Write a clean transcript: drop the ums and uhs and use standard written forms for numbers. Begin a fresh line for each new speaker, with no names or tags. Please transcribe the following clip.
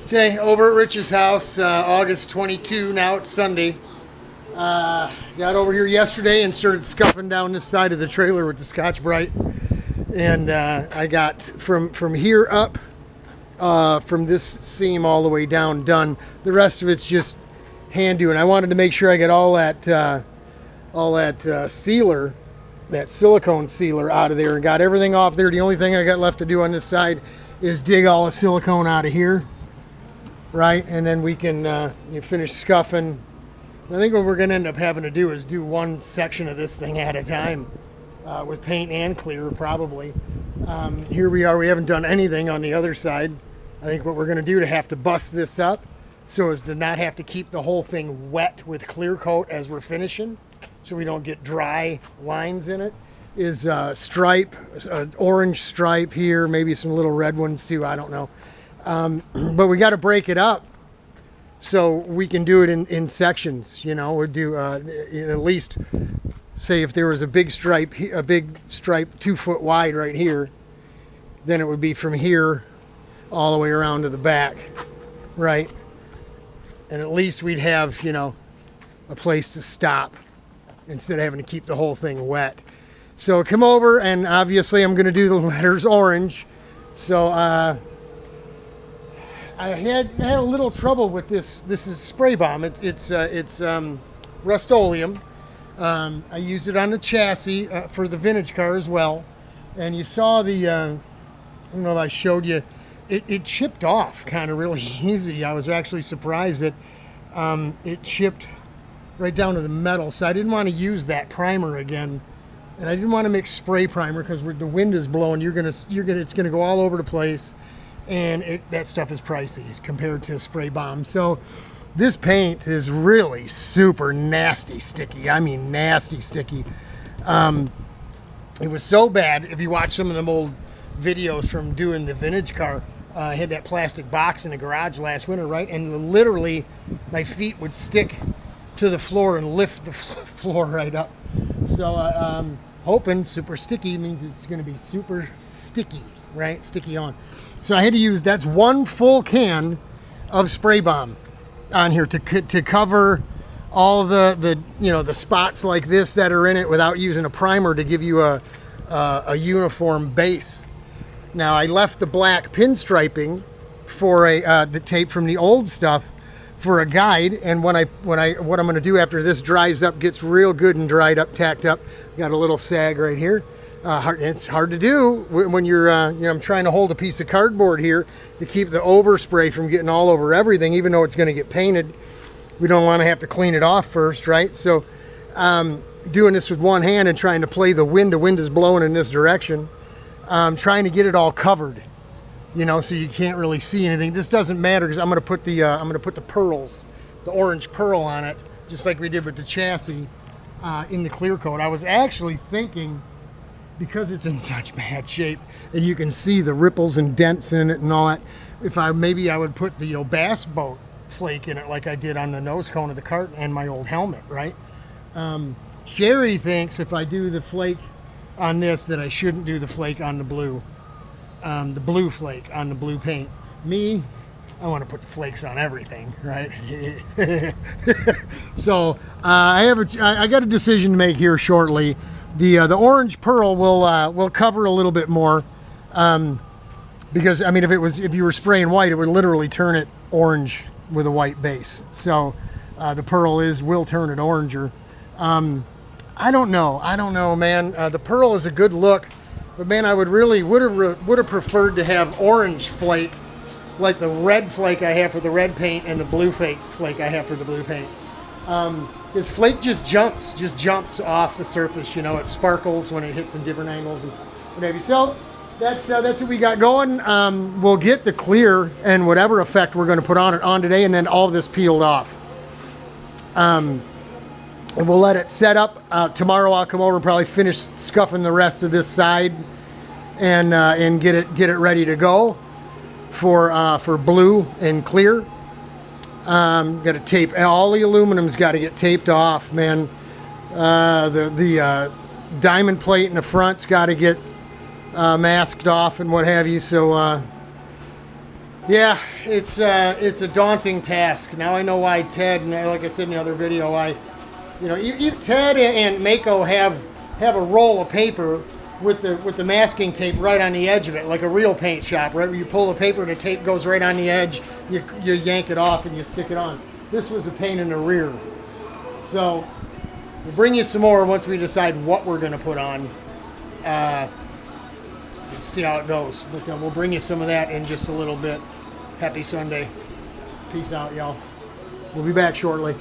Okay, over at Rich's house, August 22, now it's Sunday. Got over here yesterday and started scuffing down this side of the trailer with the scotchbrite. And I got from here up, from this seam all the way down done. The rest of it's just hand doing. I wanted to make sure I get all that sealer, that silicone sealer out of there and got everything off there. The only thing I got left to do on this side is dig all the silicone out of here. Right, and then we can finish scuffing. I think what we're going to end up having to do is do one section of this thing at a time with paint and clear, probably. Here we are. We haven't done anything on the other side. I think what we're going to do to have to bust this up so as to not have to keep the whole thing wet with clear coat as we're finishing, so we don't get dry lines in it, is stripe, orange stripe here, maybe some little red ones too, I don't know. But we got to break it up so we can do it in sections. You know, we'll do at least, say if there was a big stripe 2 foot wide right here, then it would be from here all the way around to the back, right? And at least we'd have, you know, a place to stop instead of having to keep the whole thing wet. So come over, and obviously I'm going to do the letters orange. So I had a little trouble with this. This is spray bomb. It's Rustoleum. I used it on the chassis for the vintage car as well. And you saw the, I don't know if I showed you, it chipped off kind of really easy. I was actually surprised that it chipped right down to the metal. So I didn't want to use that primer again. And I didn't want to mix spray primer because the wind is blowing. It's gonna go all over the place. And that stuff is pricey compared to spray bomb. So this paint is really super nasty sticky. I mean nasty sticky. It was so bad, if you watch some of them old videos from doing the vintage car, I had that plastic box in the garage last winter, right? And literally my feet would stick to the floor and lift the floor right up. So hoping super sticky means it's gonna be super sticky, right? Sticky on. So I had to use, that's 1 full can of spray bomb on here to cover all the spots like this that are in it without using a primer to give you a uniform base. Now I left the black pinstriping for the tape from the old stuff for a guide, and what I'm going to do after this dries up, gets real good and dried up, tacked up, got a little sag right here. It's hard to do when you're, I'm trying to hold a piece of cardboard here to keep the overspray from getting all over everything, even though it's going to get painted. We don't want to have to clean it off first, right? So doing this with one hand and trying to play the wind is blowing in this direction, trying to get it all covered, you know, so you can't really see anything. This doesn't matter because I'm going to put the pearls, the orange pearl on it, just like we did with the chassis in the clear coat. I was actually thinking, because it's in such bad shape and you can see the ripples and dents in it and all that, maybe I would put the bass boat flake in it like I did on the nose cone of the cart and my old helmet, right? Sherry thinks if I do the flake on this that I shouldn't do the flake on the blue flake on the blue paint. Me, I want to put the flakes on everything, right? So I got a decision to make here shortly. The orange pearl will cover a little bit more, because I mean if you were spraying white, it would literally turn it orange with a white base. So the pearl will turn it oranger. I don't know, man. The pearl is a good look, but man, I would have preferred to have orange flake like the red flake I have for the red paint and the blue flake I have for the blue paint. This flake just jumps off the surface, you know, it sparkles when it hits in different angles and whatever. So that's what we got going. We'll get the clear and whatever effect we're going to put on it on today, and then all of this peeled off. And we'll let it set up. Tomorrow I'll come over and probably finish scuffing the rest of this side and get it ready to go for blue and clear. Got to tape, all the aluminum's got to get taped off, man. The diamond plate in the front's got to get masked off and what have you. So Yeah, it's a daunting task. Now I know why Ted, and like I said in the other video, Ted and Mako have a roll of paper with the masking tape right on the edge of it, like a real paint shop, right? Where you pull the paper, the tape goes right on the edge, you yank it off and you stick it on. This was a pain in the rear. So we'll bring you some more once we decide what we're going to put on. See how it goes. But we'll bring you some of that in just a little bit. Happy Sunday. Peace out, y'all. We'll be back shortly.